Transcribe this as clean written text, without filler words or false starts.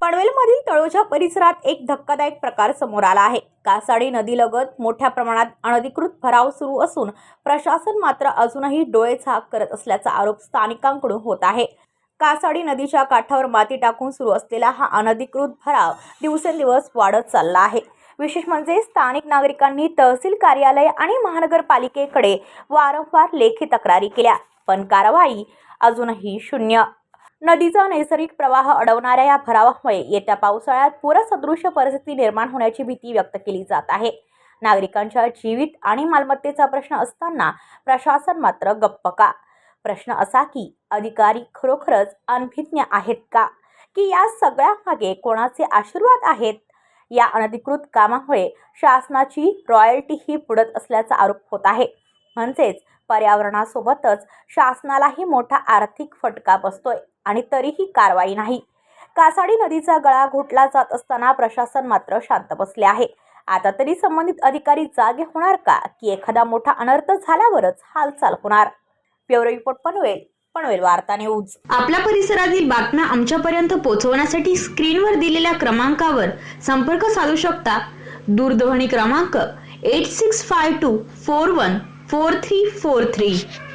पनवेलमधील तळोजा परिसरात एक धक्कादायक प्रकार समोर आला आहे। कासाडी नदीलगत मोठ्या प्रमाणात अनधिकृत भराव सुरू असून प्रशासन मात्र अजूनही डोळेझाक करत असल्याचा आरोप स्थानिकांकडून होत आहे। कासाडी नदीच्या काठावर माती टाकून सुरू असलेला हा अनधिकृत भराव दिवसेंदिवस वाढत चालला आहे। विशेष म्हणजे स्थानिक नागरिकांनी तहसील कार्यालय आणि महानगरपालिकेकडे वारंवार लेखी तक्रारी केल्या, पण कारवाई अजूनही शून्य। नदीचा नैसर्गिक प्रवाह अडवणाऱ्या या भरावामुळे येत्या पावसाळ्यात पूरसदृश्य परिस्थिती निर्माण होण्याची भीती व्यक्त केली जात आहे। नागरिकांच्या जीवित आणि मालमत्तेचा प्रश्न असताना प्रशासन मात्र गप्प का? प्रश्न असा की अधिकारी खरोखरच अनभिज्ञ आहेत का, की या सगळ्या मागे कोणाचे आशीर्वाद आहेत? या अनधिकृत कामामुळे शासनाची रॉयल्टीही बुडत असल्याचा आरोप होत आहे। म्हणजेच पर्यावरणासोबतच शासनालाही मोठा आर्थिक फटका बसतोय आणि तरीही कारवाई नाही। कासाडी नदीचा गळा घोटला जात असताना प्रशासन मात्र शांत बसले आहे। आता तरी संबंधित अधिकारी जागे होणार का, की एखादा मोठा अनर्थ झाल्यावरच हालचाल होणार? ब्युरो रिपोर्ट पनवेल वार्ता न्यूज। आपल्या परिसरातील बातम्या आमच्यापर्यंत पोहोचवण्यासाठी स्क्रीनवर दिलेल्या क्रमांकावर संपर्क साधू शकता। दूरध्वनी क्रमांक 8652414343।